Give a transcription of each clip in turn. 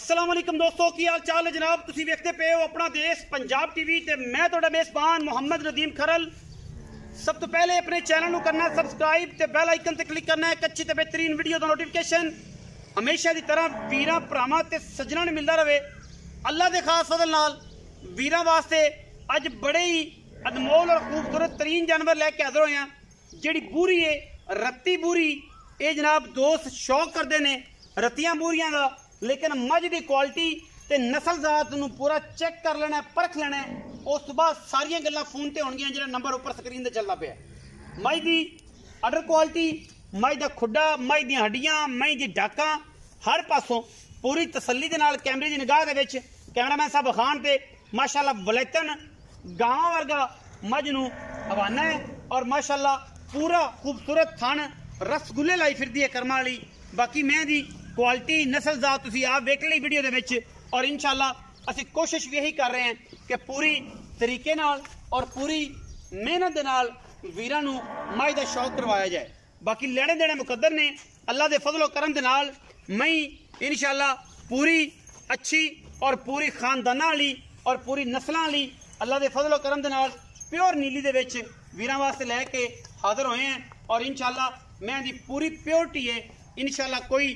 अस्सलाम वालेकुम दोस्तों, की हाल चाल है जनाब। तुसी वेखते पे हो अपना देश पंजाब टीवी ते मैं तुहाडा मेज़बान मोहम्मद नदीम खरल। सब तो पहले अपने चैनल को करना सबसक्राइब ते बेल आइकन ते क्लिक करना है एक अच्छी ते बेहतरीन वीडियो का नोटिफिकेशन हमेशा की तरह वीरां भरावां ते सज्जनां नूं मिलदा रहे। अल्लाह के खास फजल नाल वीरां वास्ते अज बड़े ही अनमोल और खूबसूरत तरीन जानवर लैके हाज़र होए हैं। जिहड़ी बूरी है रत्ती बूरी, ये जनाब दोस्त शौक करते हैं रत्तियां बूरियां का, लेकिन मझ की क्वालिटी ते नस्ल जात नूं पूरा चेक कर लेना, परख लेना। उस तो बाद सारिया गल्लां फोन ते होणगियां जिहड़ा नंबर उपर स्क्रीन ते चलदा पिया। मझ की अडर क्वालिटी, मझ का खुड्डा, मझ दी हड्डियां, मझ दी डाकां हर पासों पूरी तसल्ली दे नाल कैमरे की निगाह दे विच कैमरामैन साहब खान ते माशाअल्लाह बलैतन गांव वर्गा मझ नूं हवाना है और माशाअल्लाह पूरा खूबसूरत थन रसगुल्ले लाई फिरदी है कर्मा वाली। बाकी मैं दी क्वालिटी नस्ल जात तुसी आप वेख ली वीडियो दे विच, और इंशाअल्लाह असीं कोशिश भी यही कर रहे हैं कि पूरी तरीके नाल और पूरी मेहनत दे नाल वीरां नूं मझ दा शौक करवाया जाए। बाकी लेने देने मुकद्दर ने अल्लाह दे फजलो करम दे नाल मैं इंशाअल्लाह पूरी अच्छी और पूरी खानदाना वाली और पूरी नस्लां वाली अल्लाह दे फजलो करम दे नाल प्योर नीली दे विच वीरां वास्ते लैके हाज़र होए हैं। और इंशाअल्लाह मैं दी पूरी प्योरिटी है, इंशाअल्लाह कोई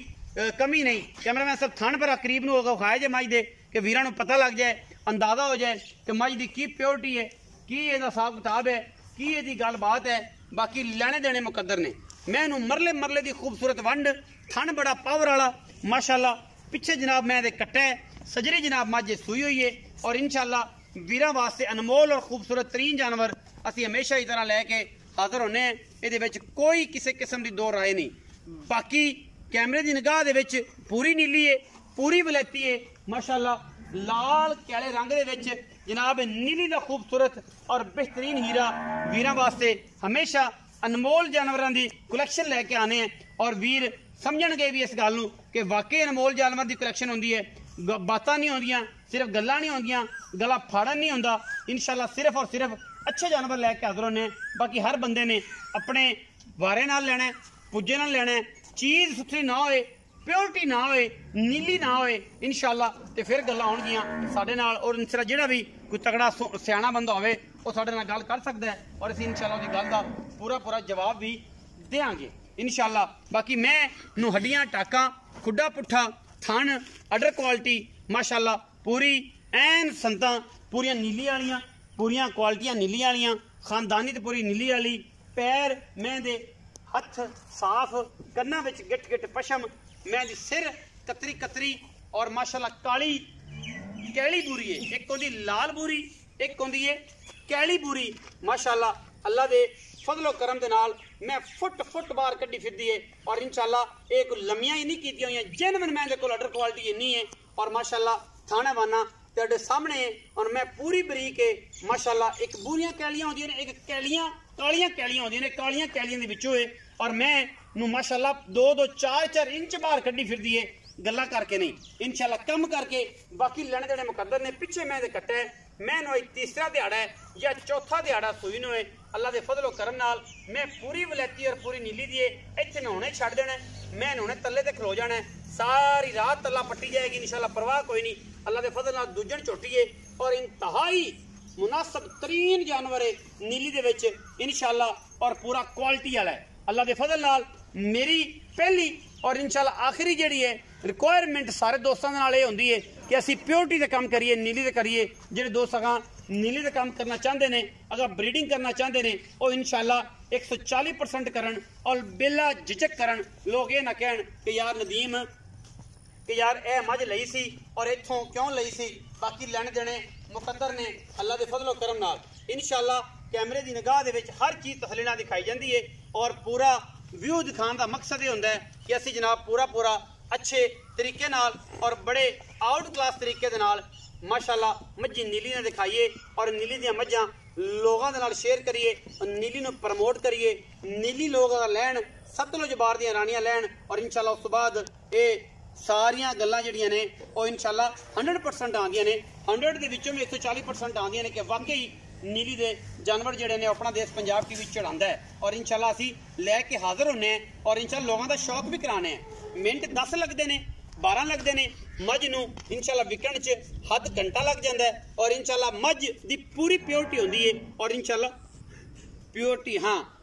कमी नहीं। कैमरामैन साहब थान पर करीब न होगा खाए जे मझ दे कि वीरां नूं पता लग जाए, अंदाजा हो जाए कि मझ दी की प्योरिटी है, की इहदा हिसाब किताब है, की इहदी गलबात है। बाकी लेने देने मुकद्दर ने। मैं नूं मरले मरले दी खूबसूरत वंड, थन बड़ा पावर वाला माशाअल्लाह। पिछे जनाब मैं दे कट्टा है, सजरी जनाब मझ सूई हुई है। और इंशाअल्लाह वीरां वास्ते अनमोल और खूबसूरत तरीन जानवर असीं हमेशा ही तरह लैके हाज़र होने हैं। इहदे विच कोई किसी किस्म की दो राय नहीं। बाकी कैमरे की निगाह दे विच पूरी नीली है, पूरी वलैती है माशाअल्लाह। लाल कैले रंग दे विच जनाब नीली का खूबसूरत और बेहतरीन हीरा वीरां वास्ते हमेशा अनमोल जानवरों की कलैक्शन लैके आने हैं। और वीर समझणगे भी इस गल नूं कि वाकई अनमोल जानवर की कलैक्शन होंदी है। बातां नहीं होंदियां, सिर्फ गल्लां नहीं होंदियां, गला फाड़न नहीं होंदा। इंशाअल्लाह सिर्फ और सिर्फ अच्छे जानवर लैके हाज़र होने। बाकी हर बंदे ने अपने वारे नाल लेना है, पुज्जे नाल लेना है। चीज़ सुथरी ना होए, प्योरिटी ना होए, नीली ना होए इंशाअल्लाह ते फिर गल्लां होणगियां साडे नाल। और इंशाअल्लाह जिहड़ा भी कोई तगड़ा सियाणा बंदा होवे वो साडे नाल गल कर सकदा है और असीं इंशाअल्लाह उहदी गल दा पूरा पूरा जवाब भी देंगे इंशाअल्लाह। बाकी मैं नूं हड्डियां, टाकां, खुड्डा पुट्ठा, थन, अडर क्वालिटी माशाअल्लाह पूरी ऐन संतां पूरियां नीली वालियां, पूरियां क्वालिटियां नीली वालियां, खानदानी ते पूरी नीली वाली। पैर मैं दे हथ साफ, कन्ना विच गिट गिट पशम, मैं दी सिर कतरी कतरी और माशाअल्लाह काली कैली बूरी है। एक होंदी लाल बूरी, एक होंदी है कैली बूरी माशाअल्लाह। अल्लाह दे फजलो करम दे नाल मैं फुट फुट बाहर कड्डी फिरदी है। और इंशाअल्लाह एक लम्मियां ही नहीं कीतियां होईयां, जेनवन मैं दे कोल अडर क्वालिटी इन्नी है। और माशाअल्लाह थाना वाना तेरे सामने है। और मैं पूरी बरीक है माशाअल्लाह। एक बूरियां कैलियां होंदियां ने, एक कैलियां कालियां कैलियां होंदियां ने, कालियां कैलियां दे विचों है। और मैं नूं माशाअल्लाह 2-2 4-4 इंच बाहर कड्डी फिरदी है, गल्लां करके नहीं इंशाअल्लाह कम करके। बाकी लेने देने मुकद्दर ने। पिछे मैं दे कट्टा है, मैं नोई तीसरा दिहाड़ा है या चौथा दिहाड़ा सूई नोए अल्लाह दे फजलो करम नाल मैं पूरी वलैती और पूरी नीली दी इत्थे नहाने छड्ड देना। मैं नहाने तले ते खलो जाना, सारी रात तला पट्टी जाएगी इंशाअल्लाह, परवाह कोई नहीं। अल्लाह दे फजल नाल दूजन झोटी है और इंतहाई मुनासिब तरीन जानवर है नीली दे विच इंशाअल्लाह। और पूरा क्वालिटी वाला है अल्लाह दे फजल नाल। मेरी पहली और इंशाअल्लाह आखिरी जिहड़ी है रिक्वायरमेंट सारे दोस्तों के नाल ये होंदी है कि असीं प्योरिटी का काम करिए, नीली दे करिए। जिहड़े दोस्त अगां नीली का काम करना चाहते हैं, अगर ब्रीडिंग करना चाहते हैं, वो इंशाअल्लाह 140% करन और बिला झिझक करन। लोग ये ना कहन कि यार नदीम कि यार ए मझ लई सी और इत्थों क्यों लई सी। बाकी लेने देने मुकद्दर ने अल्लाह दे फजलो करम नाल इंशाअल्लाह। कैमरे की निगाह दे विच हर चीज़ तसल्ली नाल दिखाई जाती है और पूरा व्यू दिखाने का मकसद ये होंदा है कि असीं जनाब पूरा पूरा अच्छे तरीके नाल और बड़े आउट क्लास तरीके दे नाल माशाअल्लाह मझी नीली ने दिखाइए और नीली दी मझां लोगों के नाल शेयर करिए, नीली नूं प्रमोट करिए। नीली लोग लैन, सतलुज बार दी रानियां लैन और इंशाअल्लाह उस तो बाद ये सारियां गल्लां जिहड़ियां ने वो इंशाअल्लाह 100% आंदियां ने। 100 दे विचों 140% आंदियां ने कि वाकई नीली दे जानवर जिहड़े ने अपना देश पंजाब टीवी चढ़ांदा है। और इंशाअल्लाह असीं लैके हाज़र होने हैं और इंशाअल्लाह लोगों का शौक भी कराने हैं। मिनट 10 लगते हैं 12 लगते हैं। मझ नूं इंशाल्लाह विकण च हद घंटा लग जाता है और इंशाल्लाह मझ की पूरी प्योरिटी होती है और इंशाल्लाह प्योरिटी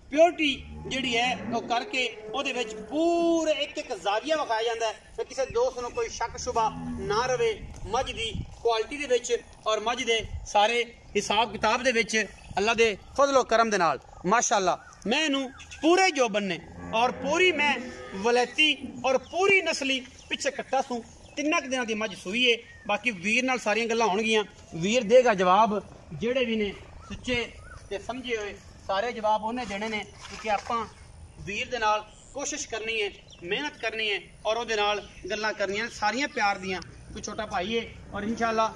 प्योरिटी जिहड़ी है वो करके ਉਹਦੇ ਵਿੱਚ पूरे एक एक ਜ਼ਾਵੀਆ ਵਿਖਾਇਆ ਜਾਂਦਾ है कि किसी दोस्त ਨੂੰ कोई शक शुबा ना रहे मझ की क्वालिटी दे विच और मझ दे सारे हिसाब किताब दे विच अल्लाह दे फजलो करम दे नाल माशाअल्लाह मैं इनू पूरे जोबन ने और पूरी मैं वलैती और पूरी नस्ली पिछे कट्टा सूं 3 दिनों की मझ सूई है। बाकी वीर नाल सारियां गल्लां होणगियां, वीर देगा जवाब जेड़े भी ने सच्चे ते समझे हुए सारे जवाब उन्हें देने ने क्योंकि आपां वीर दे नाल कोशिश करनी है, मेहनत करनी है और उहदे नाल गल्लां करनियां सारियां प्यार दियां। कोई छोटा भाई है और इंशाअल्लाह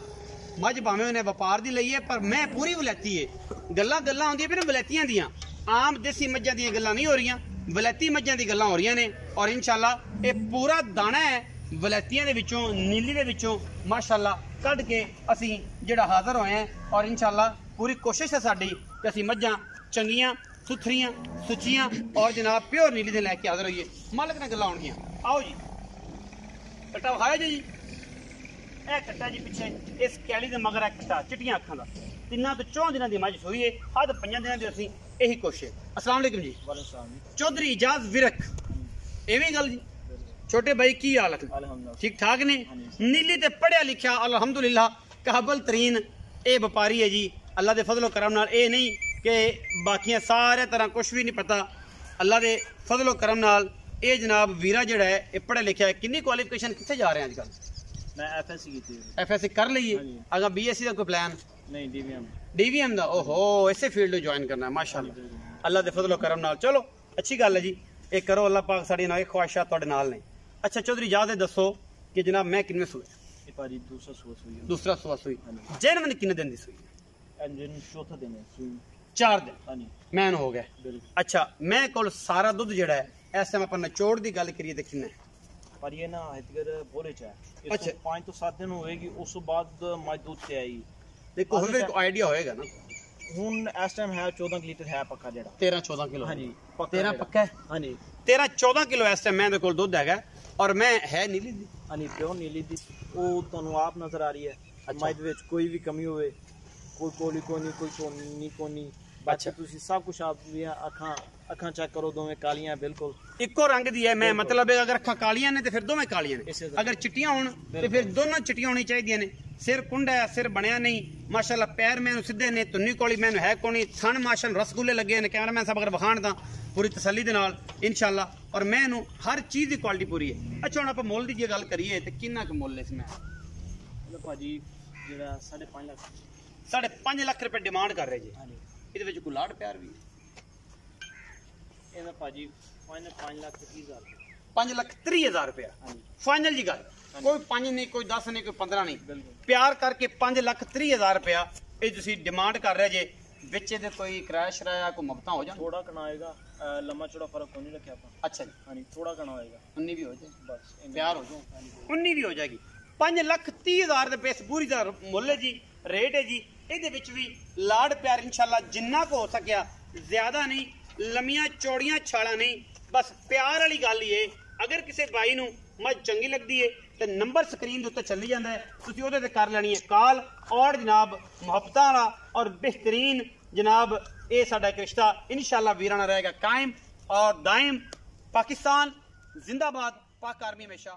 मझ भावें उन्हें व्यापार दी लई है पर मैं पूरी वलैती है। गल्लां होंदियां भी वलैतियां दियां, आम देसी मझां दियां गल्लां नहीं हो रही, वलैती मझां दी गल्लां हो रही ने और इंशाअल्लाह ये पूरा दाना है वलैतियां दे विचों नीली दे विचों माशाअल्लाह कढ के असीं जिहड़ा हाज़र होए हैं और इंशाअल्लाह पूरी कोशिश है साडी कि असीं मझां चंगियां सुथरियां सुचियां और जनाब प्योर नीली दे लैके हाज़र होइए। मालक ने गल्लां होणगियां। आओ जी कट्टा विखाया जी, ए कट्टा जी पिछे इस कैली दे मगर है कट्टा चिट्टियां अखां दा 3 तो 4 दिनों की मझ सोई है, हद 5 दिनों की असीं यही कोशिश है। अस्सलाम वालेकुम जी। चौधरी इजाज विरक एवं गल जी, छोटे भाई की हाल है? ठीक ठाक ने? नीली ते पढ़िया लिखा अल्हम्दुलिल्लाह काबल तरीन ये व्यापारी है जी अल्लाह के फजलो करम नाल। ये नहीं कि बाकियां सारे तरह कुछ भी नहीं पता, अल्लाह के फजलो करम नाल ये जनाब वीरा जिहड़ा है ये पढ़िया लिखा है। कितनी क्वालिफिकेशन कितने जा रहे हैं आजकल? मैं एफएससी की थी। एफएससी कर ली है? अगर बीएससी का कोई प्लान नहीं? डीवीएम दा ओहो इसे फील्ड ज्वाइन करना है माशाअल्लाह अल्लाह के फजलो करम नाल। चलो अच्छी गल है जी, ये करो अल्लाह पाक साड़ी नाल ख्वाहिशात तुहाडे नाल ने। अच्छा चौधरी याद है दसो कि जनाब मैं किन्ने सूए? भाजी दूसरा सुआ सुई। जैन मैंने किन्ने दिन दी सूई? चौथा दिन है सूई 4 दिन हाँ जी मैन हो गया। अच्छा मैं कोल सारा दुध जिहड़ा है इस टाइम अपन नचोड़ दी गल करिए ते किन्ना है? पर ये ना इधर बोले चा अच्छा 5 तो 7 दिन होएगी उस बाद मज दूध से आई। देखो हमें को आइडिया होएगा ना हुन इस टाइम है 14 लीटर है पक्का जेड़ा 13-14 किलो। हाँ जी 13 पक्का है? हाँ जी 13-14 किलो इस टाइम मैं दे कोल दुध हैगा और मैं है नीली दी। हाँ जी प्योर नीली दी वो तुहानू आप नजर आ रही है। मज विच कोई भी कमी होवे कोई कोली कोई नहीं कोई सोनी कोई नहीं। अच्छा तुसी सब कुछ आप भी अखां चेक करो दोवें कालियां बिल्कुल इको रंग दी है। मैं मतलब अगर अखां कालियां ने तो फिर दोवें कालियां ने, अगर चिट्टियां होण तो फिर दोनों चिट्टियां होनी चाहिए ने। सिर कुंडा है, सिर बनया नहीं माशाअल्लाह, पैर मैनू सीधे ने, तुन्नी कोली मैनू है कोनी, थन माशाअल्लाह रसगुल्ले लगे ने। कैमरामैन साहब अगर वखाण तां पूरी तसल्ली दे नाल इंशाअल्लाह और मैनू हर चीज़ की क्वालिटी पूरी है। अच्छा हुण आपां मुੱਲ दी जे गल करिए तो किन्ना क मुੱਲ इस मैं भाजी जेड़ा 5.5 लाख 5.5 लाख रुपए डिमांड कर रहे जी। ਇਹਦੇ ਵਿੱਚ ਕੋਈ ਲਾੜ ਪਿਆਰ ਵੀ ਇਹਦਾ ਭਾਜੀ ਫਾਈਨਲ 5,30,000 5,30,000 रुपया फाइनल जी गल। कोई 5 नहीं कोई 10 नहीं कोई 15 नहीं, प्यार करके 5,30,000 रुपया ये तुसी डिमांड कर रहे जे। ਵਿੱਚ ਇਹਦੇ ਕੋਈ ਕਿਰਾਇਆ ਸ਼ਰਾਇਆ ਕੋਈ ਮੁਫਤਾਂ ਹੋ ਜਾਣ? थोड़ा कना आएगा लम्बा चौड़ा फर्क को नहीं रखा अपन। अच्छा जी हाँ थोड़ा कना आएगा 19 भी हो जाए बस प्यार हो जाए 19 भी हो जाएगी। 5,30,000 रुपए इस पूरी ਦਾ ਮੁੱਲ है जी, रेट है जी। ਇਹਦੇ ਵਿੱਚ ਵੀ ਲਾੜ ਪਿਆਰ इंशाल्लाह जिन्ना को हो सकिया, ज्यादा नहीं, लम्मियां चौड़ियां छाला नहीं, बस प्यार वाली गल ही है। अगर किसी भाई नूं मझ चंगी लगती है तो नंबर स्क्रीन के उत्ते चली जाता है, तुसीं उहदे ते कर लैनी है कॉल और जनाब मुहब्बतां वाला और बेहतरीन जनाब ये साडा एक रिश्ता इंशाल्लाह वीराना रहेगा कायम और दायम। पाकिस्तान जिंदाबाद, पाक आर्मी हमेशा